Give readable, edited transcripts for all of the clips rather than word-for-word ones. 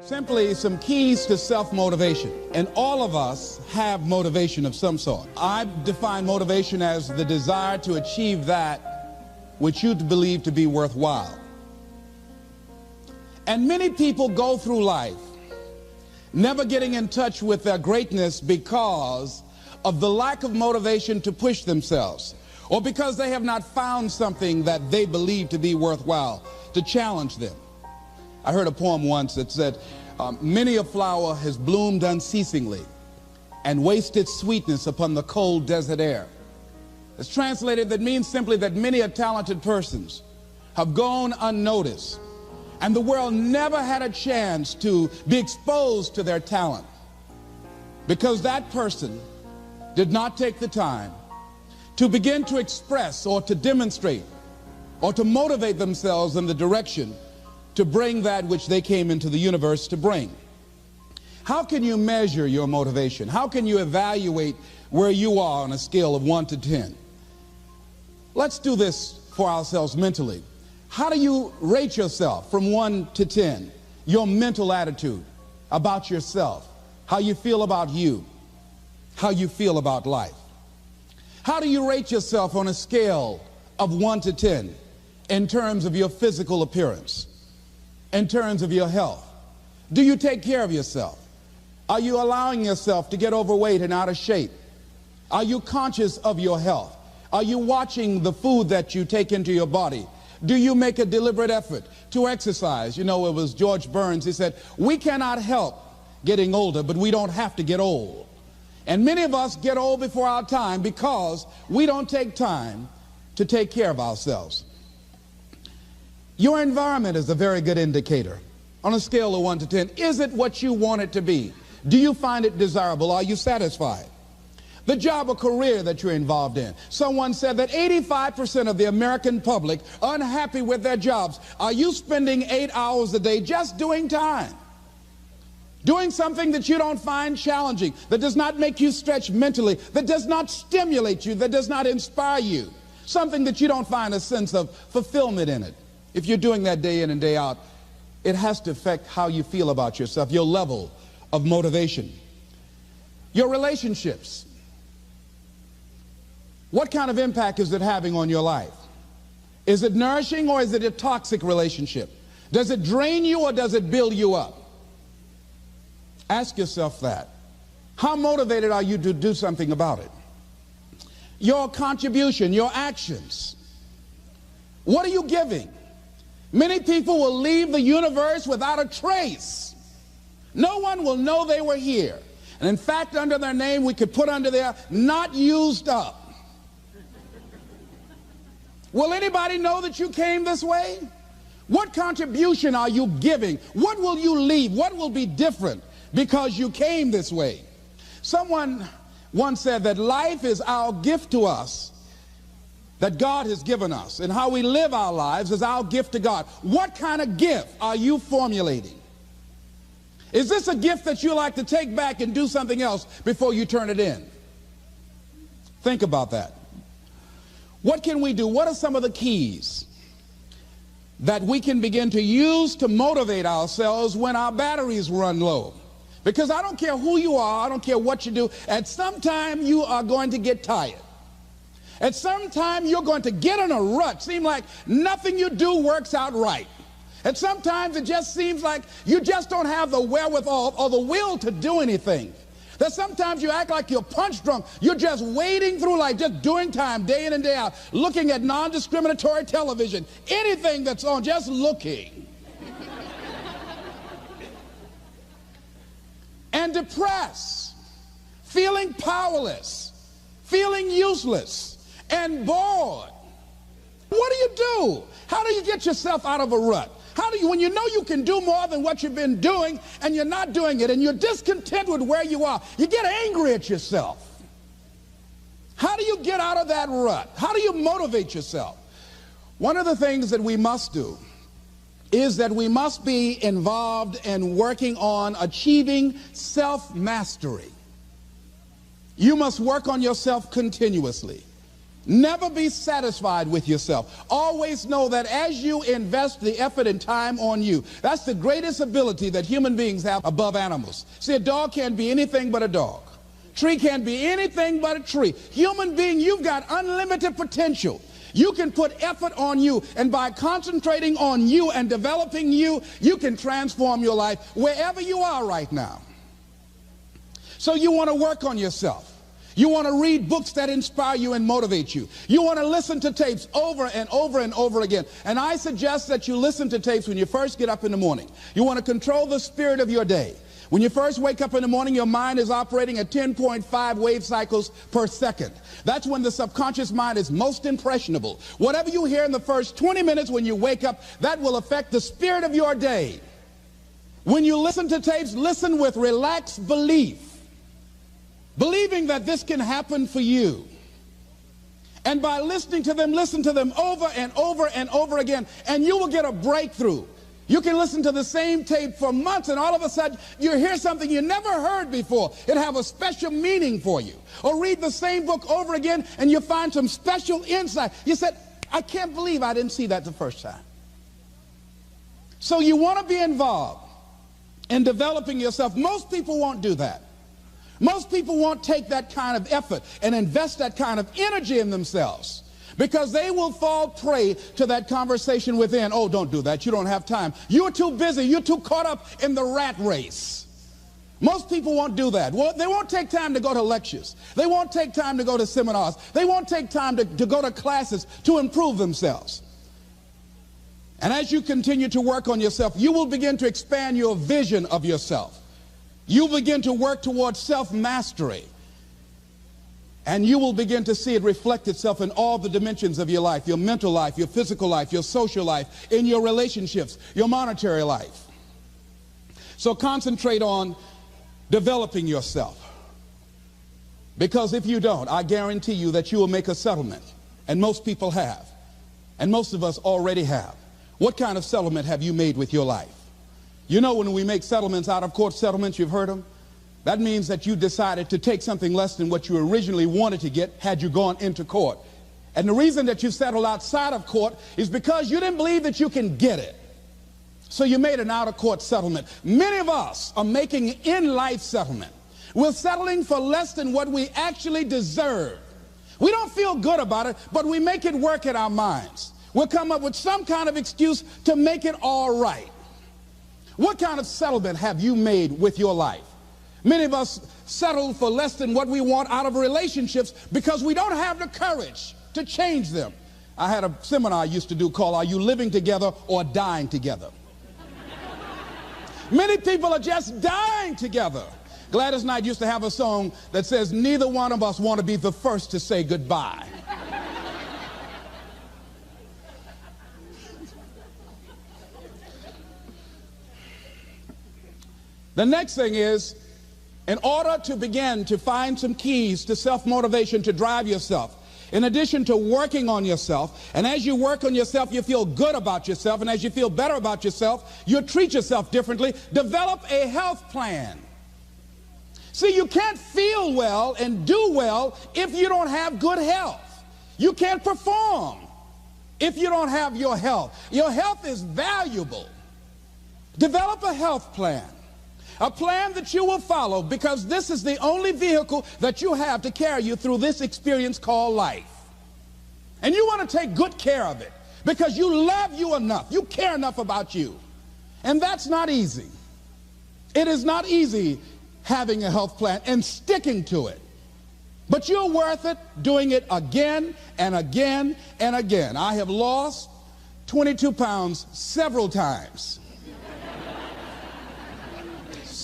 Simply some keys to self-motivation. And all of us have motivation of some sort. I define motivation as the desire to achieve that which you believe to be worthwhile. And many people go through life never getting in touch with their greatness because of the lack of motivation to push themselves, or because they have not found something that they believe to be worthwhile to challenge them. I heard a poem once that said, many a flower has bloomed unceasingly and wasted sweetness upon the cold desert air. It's translated, that means simply that many a talented persons have gone unnoticed, and the world never had a chance to be exposed to their talent because that person did not take the time to begin to express or to demonstrate or to motivate themselves in the direction to bring that which they came into the universe to bring. How can you measure your motivation? How can you evaluate where you are on a scale of 1 to 10? Let's do this for ourselves mentally. How do you rate yourself from 1 to 10? Your mental attitude about yourself, how you feel about you, how you feel about life. How do you rate yourself on a scale of 1 to 10 in terms of your physical appearance, in terms of your health? Do you take care of yourself? Are you allowing yourself to get overweight and out of shape? Are you conscious of your health? Are you watching the food that you take into your body? Do you make a deliberate effort to exercise? You know, it was George Burns. He said, we cannot help getting older, but we don't have to get old. And many of us get old before our time because we don't take time to take care of ourselves. Your environment is a very good indicator. On a scale of 1 to 10, is it what you want it to be? Do you find it desirable? Are you satisfied? The job or career that you're involved in. Someone said that 85% of the American public are unhappy with their jobs. Are you spending 8 hours a day just doing time? Doing something that you don't find challenging, that does not make you stretch mentally, that does not stimulate you, that does not inspire you. Something that you don't find a sense of fulfillment in it. If you're doing that day in and day out, it has to affect how you feel about yourself, your level of motivation. Your relationships. What kind of impact is it having on your life? Is it nourishing or is it a toxic relationship? Does it drain you or does it build you up? Ask yourself that. How motivated are you to do something about it? Your contribution, your actions. What are you giving? Many people will leave the universe without a trace. No one will know they were here. And in fact, under their name, we could put under there, not used up. Will anybody know that you came this way? What contribution are you giving? What will you leave? What will be different because you came this way? Someone once said that life is our gift to us that God has given us, and how we live our lives is our gift to God. What kind of gift are you formulating? Is this a gift that you like to take back and do something else before you turn it in? Think about that. What can we do? What are some of the keys that we can begin to use to motivate ourselves when our batteries run low? Because I don't care who you are, I don't care what you do, at some time you are going to get tired. At some time you're going to get in a rut. Seem like nothing you do works out right. And sometimes it just seems like you just don't have the wherewithal or the will to do anything. That sometimes you act like you're punch drunk. You're just wading through life, just doing time day in and day out, looking at non-discriminatory television, anything that's on, just looking. And depressed, feeling powerless, feeling useless, and bored. What do you do? How do you get yourself out of a rut? How do you, when you know you can do more than what you've been doing and you're not doing it and you're discontent with where you are, you get angry at yourself. How do you get out of that rut? How do you motivate yourself? One of the things that we must do is that we must be involved in working on achieving self-mastery. You must work on yourself continuously. Never be satisfied with yourself. Always know that as you invest the effort and time on you, that's the greatest ability that human beings have above animals. See, a dog can't be anything but a dog. Tree can't be anything but a tree. Human being, you've got unlimited potential. You can put effort on you, and by concentrating on you and developing you, you can transform your life wherever you are right now. So you want to work on yourself. You want to read books that inspire you and motivate you. You want to listen to tapes over and over and over again. And I suggest that you listen to tapes when you first get up in the morning. You want to control the spirit of your day. When you first wake up in the morning, your mind is operating at 10.5 wave cycles per second. That's when the subconscious mind is most impressionable. Whatever you hear in the first 20 minutes when you wake up, that will affect the spirit of your day. When you listen to tapes, listen with relaxed belief. Believing that this can happen for you. And by listening to them, listen to them over and over and over again, and you will get a breakthrough. You can listen to the same tape for months, and all of a sudden you hear something you never heard before. It have a special meaning for you. Or read the same book over again, and you find some special insight. You said, I can't believe I didn't see that the first time. So you want to be involved in developing yourself. Most people won't do that. Most people won't take that kind of effort and invest that kind of energy in themselves, because they will fall prey to that conversation within. Oh, don't do that. You don't have time. You're too busy. You're too caught up in the rat race. Most people won't do that. Well, they won't take time to go to lectures. They won't take time to go to seminars. They won't take time to go to classes to improve themselves. And as you continue to work on yourself, you will begin to expand your vision of yourself. You begin to work towards self-mastery, and you will begin to see it reflect itself in all the dimensions of your life: your mental life, your physical life, your social life, in your relationships, your monetary life. So concentrate on developing yourself, because if you don't, I guarantee you that you will make a settlement, and most people have, and most of us already have. What kind of settlement have you made with your life? You know, when we make settlements, out-of-court settlements, you've heard them, that means that you decided to take something less than what you originally wanted to get had you gone into court. And the reason that you settled outside of court is because you didn't believe that you can get it. So you made an out-of-court settlement. Many of us are making in-life settlement. We're settling for less than what we actually deserve. We don't feel good about it, but we make it work in our minds. We'll come up with some kind of excuse to make it all right. What kind of settlement have you made with your life? Many of us settle for less than what we want out of relationships because we don't have the courage to change them. I had a seminar I used to do called "Are You Living Together or Dying Together?" Many people are just dying together. Gladys Knight used to have a song that says, "Neither one of us want to be the first to say goodbye." The next thing is, in order to begin to find some keys to self-motivation to drive yourself, in addition to working on yourself, and as you work on yourself, you feel good about yourself, and as you feel better about yourself, you treat yourself differently. Develop a health plan. See, you can't feel well and do well if you don't have good health. You can't perform if you don't have your health. Your health is valuable. Develop a health plan. A plan that you will follow, because this is the only vehicle that you have to carry you through this experience called life. And you want to take good care of it because you love you enough. You care enough about you. And that's not easy. It is not easy having a health plan and sticking to it. But you're worth it doing it again and again and again. I have lost 22 pounds several times.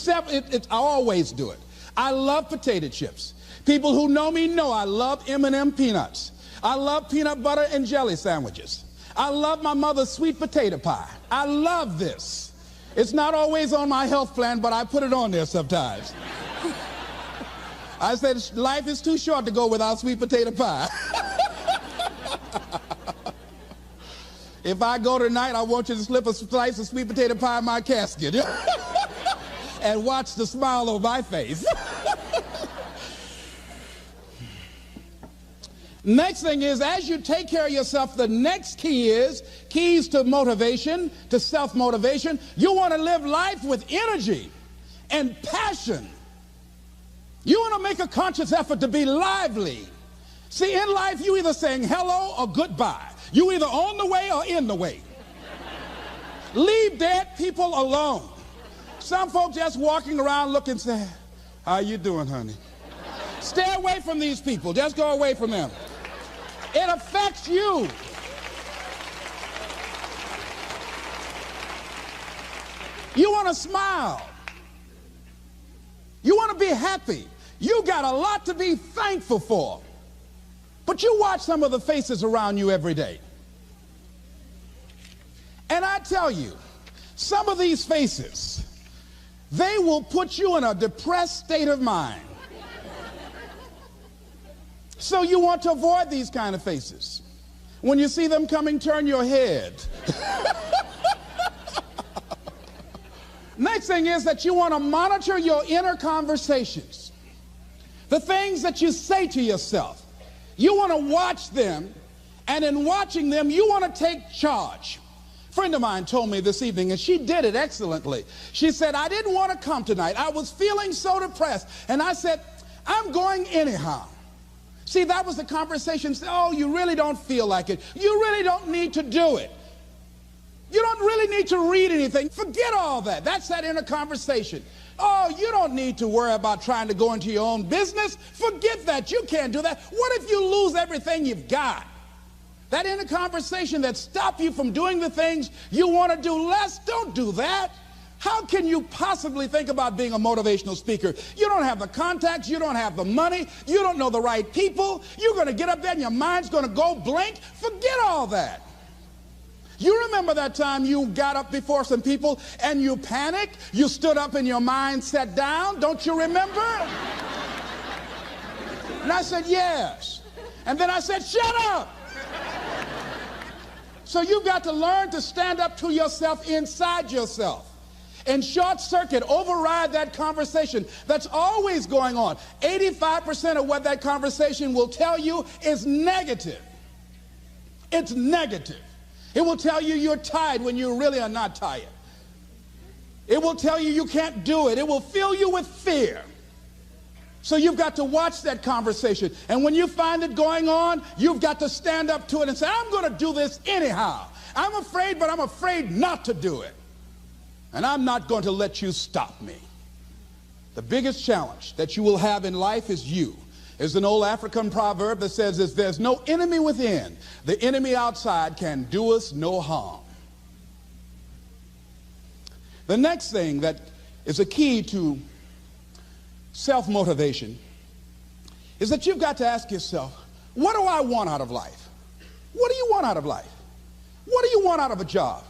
I always do it. I love potato chips. People who know me know I love M&M peanuts. I love peanut butter and jelly sandwiches. I love my mother's sweet potato pie. I love this. It's not always on my health plan, but I put it on there sometimes. I said life is too short to go without sweet potato pie. If I go tonight, I want you to slip a slice of sweet potato pie in my casket. And watch the smile on my face. Next thing is, as you take care of yourself, the next key is keys to motivation, to self-motivation. You want to live life with energy and passion. You want to make a conscious effort to be lively. See, in life, you either saying hello or goodbye. You either on the way or in the way. Leave dead people alone. Some folks just walking around looking sad. How you doing, honey? Stay away from these people. Just go away from them. It affects you. You want to smile. You want to be happy. You got a lot to be thankful for. But you watch some of the faces around you every day. And I tell you, some of these faces, they will put you in a depressed state of mind. So you want to avoid these kind of faces. When you see them coming, turn your head. Next thing is that you want to monitor your inner conversations. The things that you say to yourself. You want to watch them, and in watching them, you want to take charge. A friend of mine told me this evening, and she did it excellently. She said, I didn't want to come tonight. I was feeling so depressed. And I said, I'm going anyhow. See, that was the conversation. Oh, you really don't feel like it. You really don't need to do it. You don't really need to read anything. Forget all that. That's that inner conversation. Oh, you don't need to worry about trying to go into your own business. Forget that. You can't do that. What if you lose everything you've got? That inner conversation that stops you from doing the things you want to do less, don't do that. How can you possibly think about being a motivational speaker? You don't have the contacts, you don't have the money, you don't know the right people. You're going to get up there and your mind's going to go blank. Forget all that. You remember that time you got up before some people and you panicked? You stood up and your mind sat down? Don't you remember? And I said, yes. And then I said, shut up. So you've got to learn to stand up to yourself inside yourself and short circuit, override that conversation that's always going on. 85% of what that conversation will tell you is negative. It's negative. It will tell you you're tired when you really are not tired. It will tell you you can't do it. It will fill you with fear. So you've got to watch that conversation. And when you find it going on, you've got to stand up to it and say, I'm going to do this anyhow. I'm afraid, but I'm afraid not to do it. And I'm not going to let you stop me. The biggest challenge that you will have in life is you. There's an old African proverb that says, if there's no enemy within, the enemy outside can do us no harm. The next thing that is a key to self-motivation is that you've got to ask yourself, what do I want out of life? What do you want out of life? What do you want out of a job?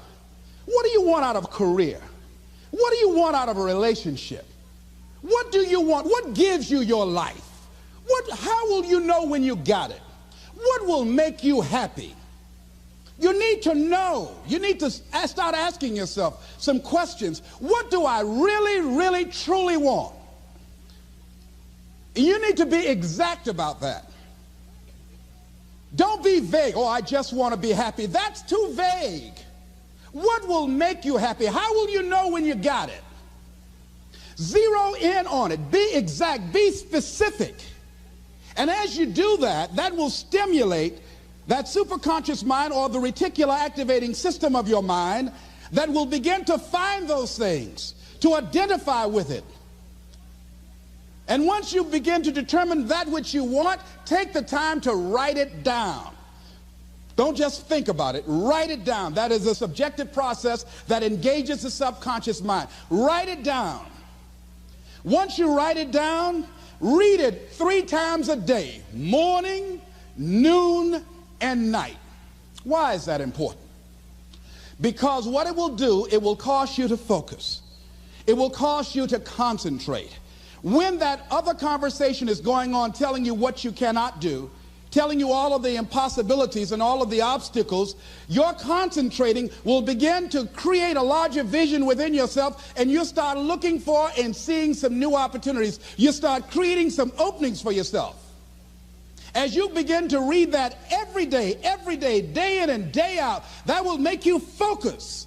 What do you want out of a career? What do you want out of a relationship? What do you want? What gives you your life? How will you know when you got it? What will make you happy? You need to know. You need to start asking yourself some questions. What do I really, really, truly want? You need to be exact about that. Don't be vague. Oh, I just want to be happy. That's too vague. What will make you happy? How will you know when you got it? Zero in on it. Be exact. Be specific. And as you do that, that will stimulate that superconscious mind or the reticular activating system of your mind that will begin to find those things, to identify with it. And once you begin to determine that which you want, take the time to write it down. Don't just think about it. Write it down. That is a subjective process that engages the subconscious mind. Write it down. Once you write it down, read it 3 times a day, morning, noon, and night. Why is that important? Because what it will do, it will cause you to focus. It will cause you to concentrate. When that other conversation is going on telling you what you cannot do, telling you all of the impossibilities and all of the obstacles, your concentrating will begin to create a larger vision within yourself, and you'll start looking for and seeing some new opportunities. You start creating some openings for yourself. As you begin to read that every day, day in and day out, that will make you focus.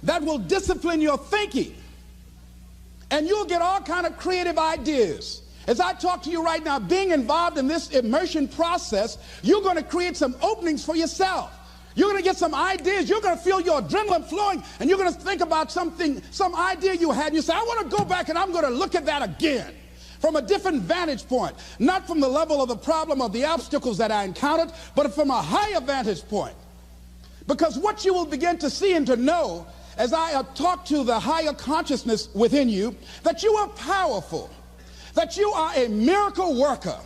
That will discipline your thinking. And you'll get all kind of creative ideas. As I talk to you right now, being involved in this immersion process, you're going to create some openings for yourself. You're going to get some ideas. You're going to feel your adrenaline flowing, and you're going to think about something, some idea you had. And you say, I want to go back and I'm going to look at that again from a different vantage point, not from the level of the problem of the obstacles that I encountered, but from a higher vantage point. Because what you will begin to see and to know as I talk to the higher consciousness within you, that you are powerful, that you are a miracle worker.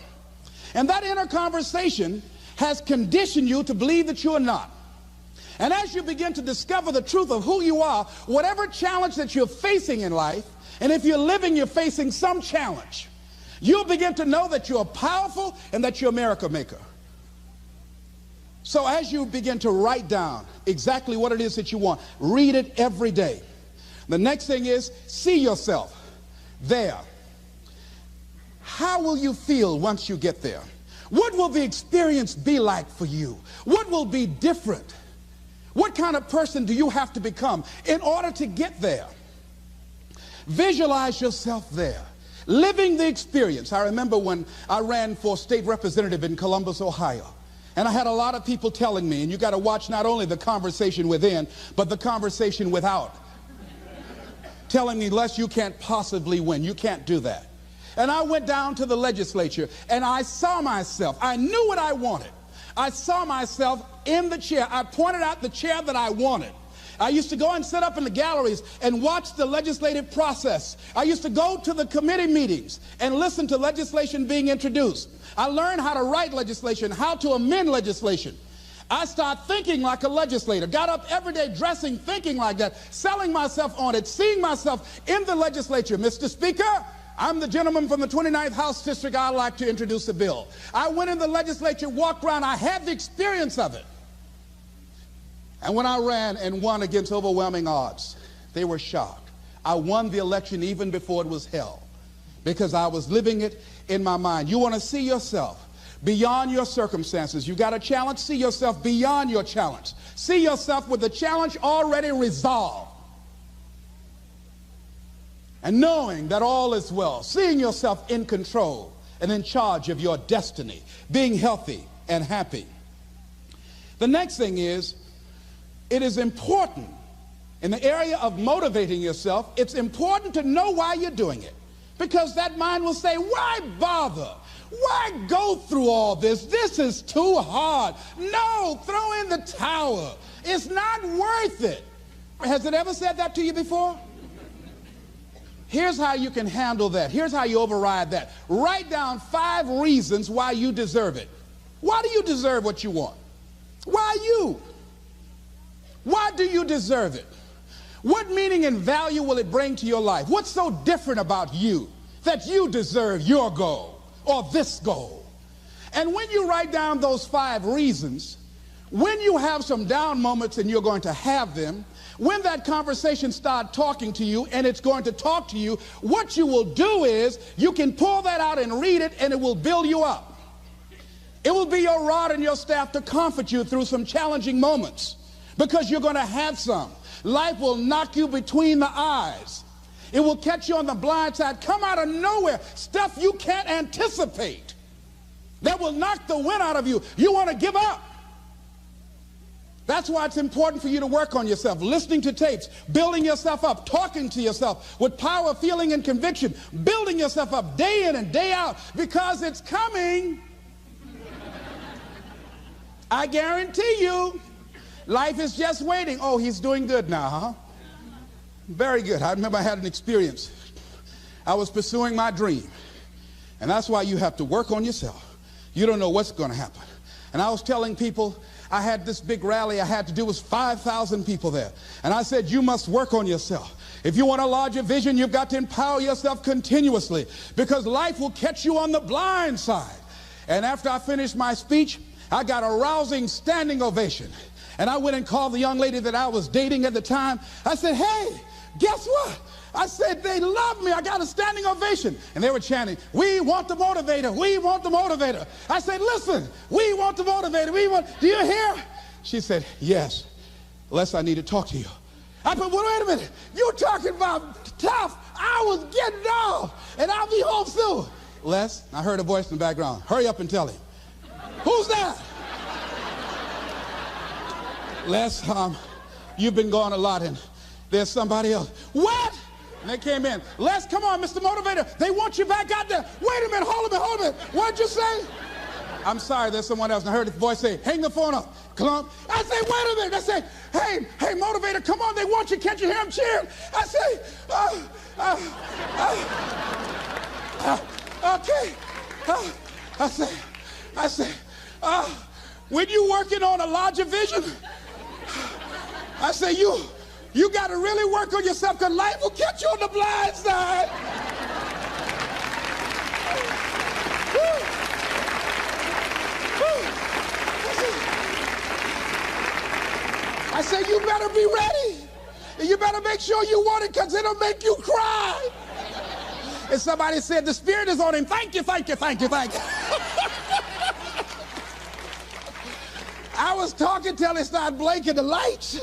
And that inner conversation has conditioned you to believe that you are not. And as you begin to discover the truth of who you are, whatever challenge that you're facing in life, and if you're living, you're facing some challenge, you'll begin to know that you're powerful and that you're a miracle maker. So as you begin to write down exactly what it is that you want, read it every day. The next thing is, see yourself there. How will you feel once you get there? What will the experience be like for you? What will be different? What kind of person do you have to become in order to get there? Visualize yourself there, living the experience. I remember when I ran for state representative in Columbus, Ohio, and I had a lot of people telling me, and you got to watch not only the conversation within, but the conversation without, telling me, Les, you can't possibly win. You can't do that. And I went down to the legislature, and I saw myself. I knew what I wanted. I saw myself in the chair. I pointed out the chair that I wanted. I used to go and sit up in the galleries and watch the legislative process. I used to go to the committee meetings and listen to legislation being introduced. I learned how to write legislation, how to amend legislation. I started thinking like a legislator, got up every day dressing, thinking like that, selling myself on it, seeing myself in the legislature. Mr. Speaker, I'm the gentleman from the 29th House District. I'd like to introduce a bill. I went in the legislature, walked around. I had the experience of it. And when I ran and won against overwhelming odds, they were shocked. I won the election even before it was held because I was living it in my mind. You want to see yourself beyond your circumstances. You got a challenge, see yourself beyond your challenge. See yourself with the challenge already resolved. And knowing that all is well, seeing yourself in control and in charge of your destiny, being healthy and happy. The next thing is, it is important in the area of motivating yourself, it's important to know why you're doing it. Because that mind will say, why bother? Why go through all this? This is too hard. No, throw in the towel. It's not worth it. Has it ever said that to you before? Here's how you can handle that. Here's how you override that. Write down 5 reasons why you deserve it. Why do you deserve what you want? Why you? Why do you deserve it? What meaning and value will it bring to your life? What's so different about you that you deserve your goal or this goal? And when you write down those 5 reasons, when you have some down moments, and you're going to have them, when that conversation starts talking to you, and it's going to talk to you, what you will do is you can pull that out and read it, and it will build you up. It will be your rod and your staff to comfort you through some challenging moments, because you're going to have some. Life will knock you between the eyes. It will catch you on the blind side, come out of nowhere, stuff you can't anticipate that will knock the wind out of you. You want to give up. That's why it's important for you to work on yourself, listening to tapes, building yourself up, talking to yourself with power, feeling, and conviction, building yourself up day in and day out, because it's coming. I guarantee you, life is just waiting. Oh, he's doing good now, huh? Very good. I remember I had an experience. I was pursuing my dream. And that's why you have to work on yourself. You don't know what's going to happen. And I was telling people, I had this big rally I had to do. It was 5,000 people there. And I said, you must work on yourself. If you want a larger vision, you've got to empower yourself continuously, because life will catch you on the blind side. And after I finished my speech, I got a rousing standing ovation. And I went and called the young lady that I was dating at the time. I said, hey, guess what? I said, they love me. I got a standing ovation. And they were chanting, we want the motivator. We want the motivator. I said, listen, we want the motivator. Do you hear? She said, yes. Les, I need to talk to you. I said, well, wait a minute. You're talking about tough. I was getting off, and I'll be home soon. Les, I heard a voice in the background. Hurry up and tell him. Who's that? Les, you've been gone a lot, and there's somebody else. What? And they came in. Les, come on, Mr. Motivator. They want you back out there. Wait a minute, hold a minute. What'd you say? I'm sorry, there's someone else. And I heard the voice say, hang the phone up. Clump. I say, wait a minute. I say, hey, Motivator, come on. They want you. Can't you hear them cheering? I say, okay. I say, when you working on a larger vision, I say, you got to really work on yourself, because life will catch you on the blind side. I say, you better be ready. And you better make sure you want it, because it'll make you cry. And somebody said, the Spirit is on him. Thank you, thank you, thank you, thank you. I was talking till they started blinking the lights.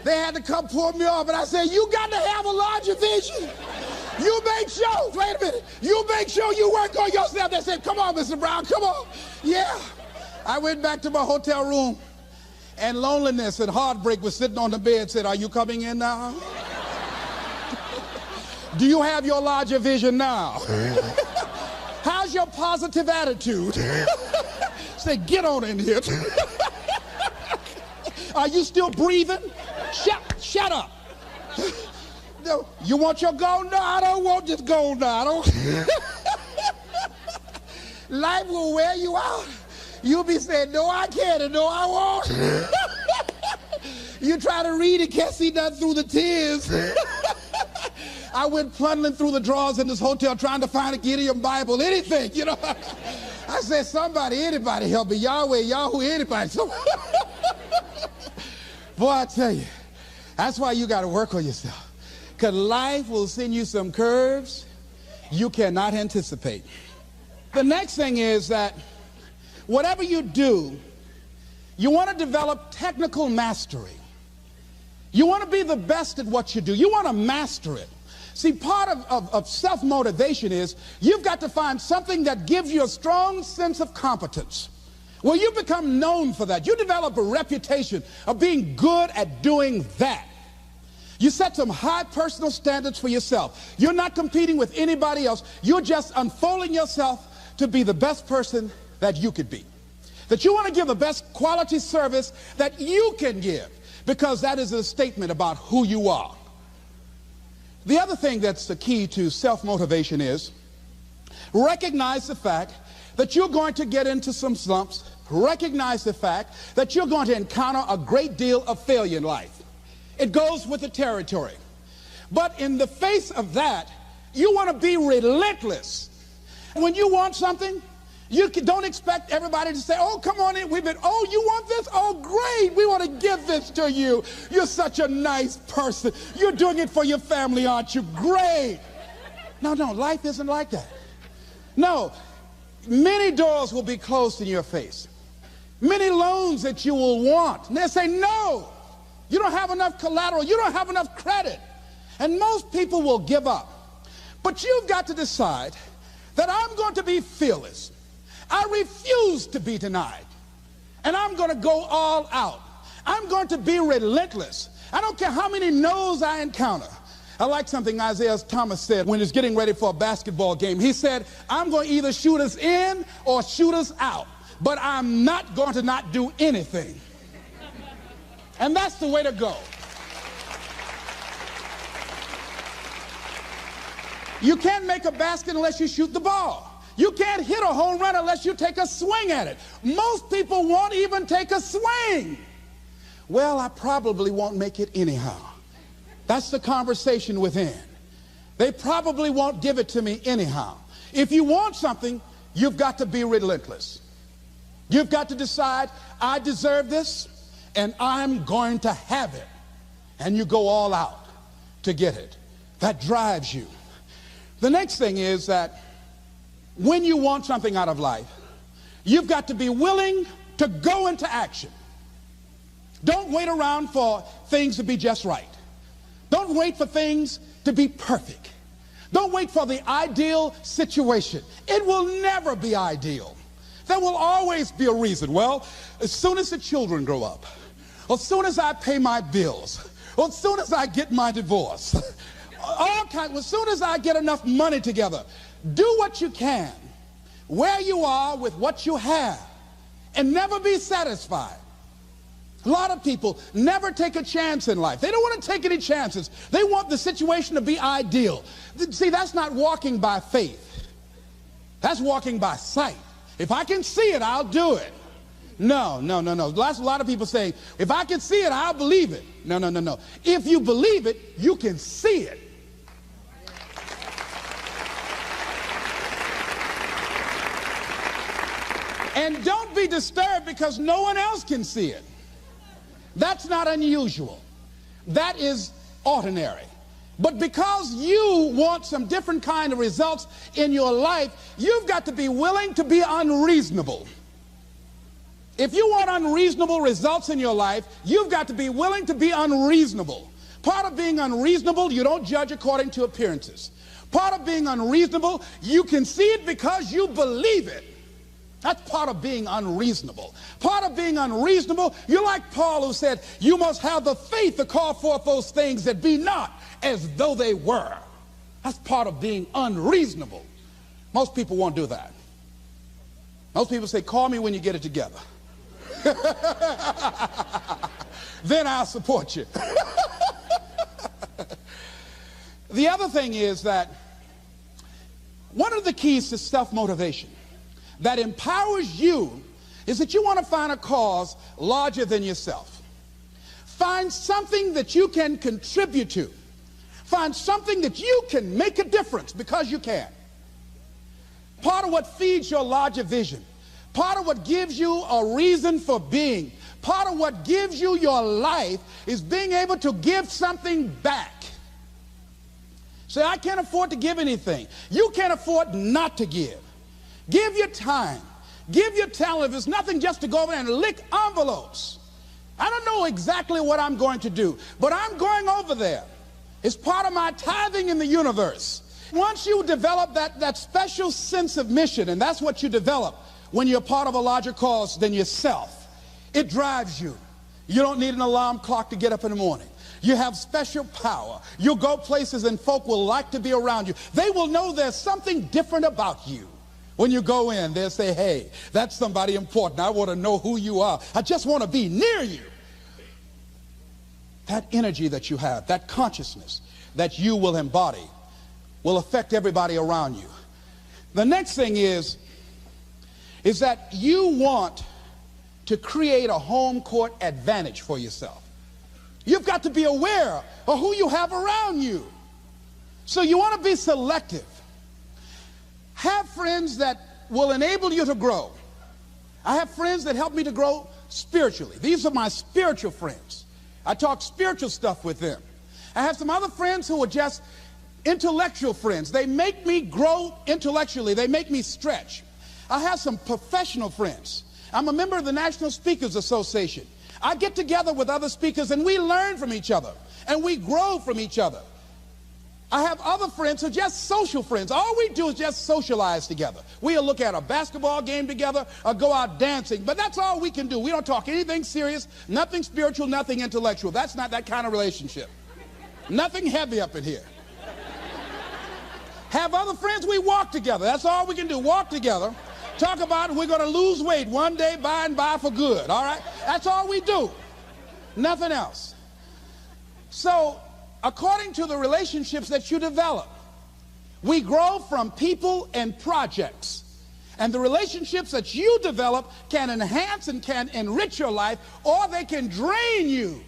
They had to come pull me off. And I said, you got to have a larger vision. You make sure, wait a minute, you make sure you work on yourself. They said, come on, Mr. Brown, come on. Yeah. I went back to my hotel room, and loneliness and heartbreak was sitting on the bed, said, are you coming in now? Do you have your larger vision now? How's your positive attitude? Say, get on in here. Are you still breathing? Shut up. No, you want your gold? No, I don't want this gold now. Life will wear you out. You'll be saying, no, I can't, and no, I won't. You try to read and can't see nothing through the tears. I went plundering through the drawers in this hotel trying to find a Gideon Bible, anything, you know. I said, somebody, anybody help me. Yahweh, Yahoo, anybody. Boy, I tell you, that's why you got to work on yourself. Because life will send you some curves you cannot anticipate. The next thing is that whatever you do, you want to develop technical mastery. You want to be the best at what you do. You want to master it. See, part of self-motivation is you've got to find something that gives you a strong sense of competence. Well, you become known for that. You develop a reputation of being good at doing that. You set some high personal standards for yourself. You're not competing with anybody else. You're just unfolding yourself to be the best person that you could be. That you want to give the best quality service that you can give, because that is a statement about who you are. The other thing that's the key to self-motivation is recognize the fact that you're going to get into some slumps. Recognize the fact that you're going to encounter a great deal of failure in life. It goes with the territory. But in the face of that, you want to be relentless. When you want something, you don't expect everybody to say, oh, come on in. Oh, you want this? Oh, great. We want to give this to you. You're such a nice person. You're doing it for your family, aren't you? Great. No, life isn't like that. No, many doors will be closed in your face. Many loans that you will want. And they'll say, no, you don't have enough collateral. You don't have enough credit. And most people will give up. But you've got to decide that I'm going to be fearless. I refuse to be denied. And I'm going to go all out. I'm going to be relentless. I don't care how many no's I encounter. I like something Isaiah Thomas said when he's getting ready for a basketball game. He said, I'm going to either shoot us in or shoot us out, but I'm not going to not do anything. And that's the way to go. You can't make a basket unless you shoot the ball. You can't hit a home run unless you take a swing at it. Most people won't even take a swing. Well, I probably won't make it anyhow. That's the conversation within. They probably won't give it to me anyhow. If you want something, you've got to be relentless. You've got to decide, I deserve this, and I'm going to have it. And you go all out to get it. that drives you. The next thing is that when you want something out of life, you've got to be willing to go into action. Don't wait around for things to be just right. Don't wait for things to be perfect. Don't wait for the ideal situation. It will never be ideal. There will always be a reason. Well, as soon as the children grow up, or as soon as I pay my bills, or as soon as I get my divorce, as soon as I get enough money together, do what you can, where you are with what you have, and never be satisfied. A lot of people never take a chance in life. They don't want to take any chances. They want the situation to be ideal. See, that's not walking by faith. That's walking by sight. If I can see it, I'll do it. No. That's a lot of people saying, if I can see it, I'll believe it. No. If you believe it, you can see it. And don't be disturbed because no one else can see it. That's not unusual. That is ordinary. But because you want some different kind of results in your life, you've got to be willing to be unreasonable. If you want unreasonable results in your life, you've got to be willing to be unreasonable. Part of being unreasonable, you don't judge according to appearances. Part of being unreasonable, you can see it because you believe it. That's part of being unreasonable. Part of being unreasonable, you're like Paul who said, you must have the faith to call forth those things that be not as though they were. That's part of being unreasonable. Most people won't do that. Most people say, call me when you get it together. Then I'll support you. The other thing is that one of the keys to self-motivation that empowers you is that you want to find a cause larger than yourself. Find something that you can contribute to. Find something that you can make a difference because you can. Part of what feeds your larger vision, part of what gives you a reason for being, part of what gives you your life is being able to give something back. Say, I can't afford to give anything. You can't afford not to give. Give your time. Give your talent. If it's nothing, just to go over there and lick envelopes. I don't know exactly what I'm going to do, but I'm going over there. It's part of my tithing in the universe. Once you develop that special sense of mission, and that's what you develop when you're part of a larger cause than yourself, it drives you. You don't need an alarm clock to get up in the morning. You have special power. You'll go places and folk will like to be around you. They will know there's something different about you. When you go in, they'll say, hey, that's somebody important. I want to know who you are. I just want to be near you. That energy that you have, that consciousness that you will embody will affect everybody around you. The next thing is that you want to create a home court advantage for yourself. You've got to be aware of who you have around you. So you want to be selective. Have friends that will enable you to grow. I have friends that help me to grow spiritually. These are my spiritual friends. I talk spiritual stuff with them. I have some other friends who are just intellectual friends. They make me grow intellectually. They make me stretch. I have some professional friends. I'm a member of the National Speakers Association. I get together with other speakers and we learn from each other and we grow from each other. I have other friends who are just social friends. All we do is just socialize together. We'll look at a basketball game together or go out dancing, but that's all we can do. We don't talk anything serious, nothing spiritual, nothing intellectual. That's not that kind of relationship. Nothing heavy up in here. Have other friends, we walk together. That's all we can do, walk together. Talk about we're going to lose weight one day by and by for good, all right? That's all we do. Nothing else. So, according to the relationships that you develop, we grow from people and projects. And the relationships that you develop can enhance and can enrich your life, or they can drain you.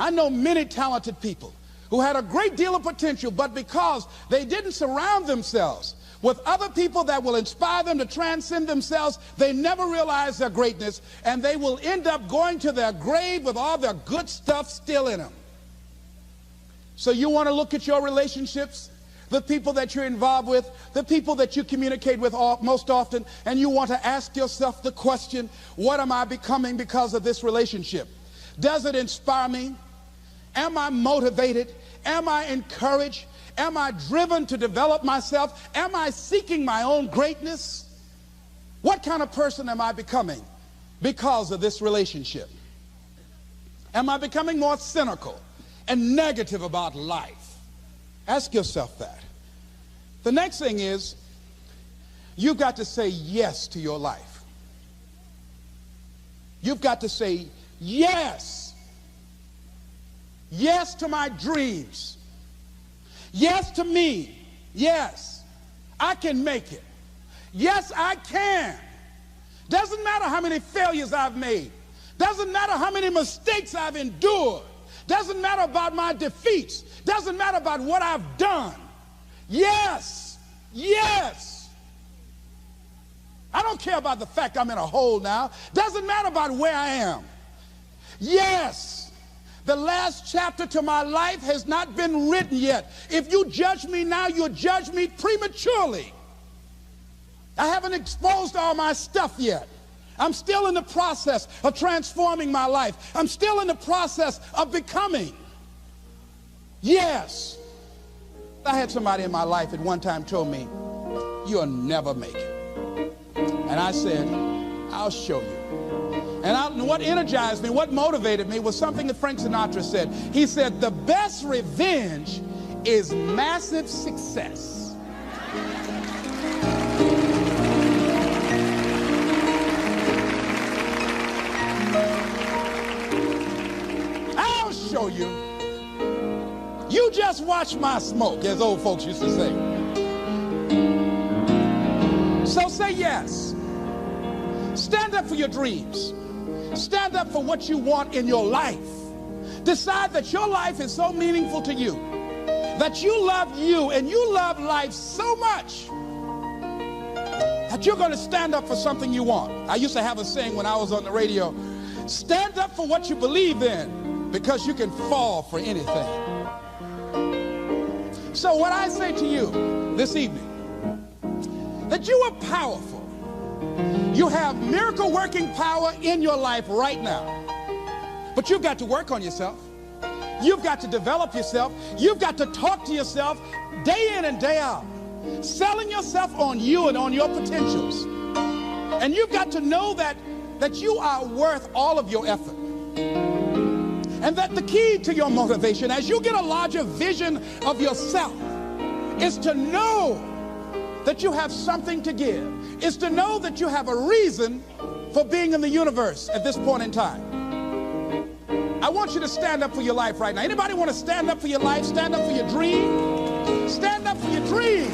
I know many talented people who had a great deal of potential, but because they didn't surround themselves with other people that will inspire them to transcend themselves, they never realize their greatness, and they will end up going to their grave with all their good stuff still in them. So you want to look at your relationships, the people that you're involved with, the people that you communicate with most often, and you want to ask yourself the question, what am I becoming because of this relationship? Does it inspire me? Am I motivated? Am I encouraged? Am I driven to develop myself? Am I seeking my own greatness? What kind of person am I becoming because of this relationship? Am I becoming more cynical and negative about life? Ask yourself that. The next thing is, you've got to say yes to your life. You've got to say yes. Yes to my dreams. Yes to me. Yes, I can make it. Yes, I can. Doesn't matter how many failures I've made. Doesn't matter how many mistakes I've endured. Doesn't matter about my defeats. Doesn't matter about what I've done. Yes, yes. I don't care about the fact I'm in a hole now. Doesn't matter about where I am. Yes. The last chapter to my life has not been written yet. If you judge me now, you'll judge me prematurely. I haven't exposed all my stuff yet. I'm still in the process of transforming my life. I'm still in the process of becoming. Yes. I had somebody in my life at one time told me, you'll never make it. And I said, I'll show you. And what energized me, what motivated me was something that Frank Sinatra said. He said, the best revenge is massive success. I'll show you. You just watch my smoke, as old folks used to say. So say yes. Stand up for your dreams. Stand up for what you want in your life. Decide that your life is so meaningful to you, that you love you and you love life so much that you're going to stand up for something you want. I used to have a saying when I was on the radio, stand up for what you believe in, because you can fall for anything. So what I say to you this evening, that you are powerful. You have miracle working power in your life right now. But you've got to work on yourself. You've got to develop yourself. You've got to talk to yourself day in and day out, selling yourself on you and on your potentials. And you've got to know that you are worth all of your effort. And that the key to your motivation, as you get a larger vision of yourself, is to know that you have something to give. Is to know that you have a reason for being in the universe at this point in time. I want you to stand up for your life right now. Anybody want to stand up for your life? Stand up for your dream? Stand up for your dream.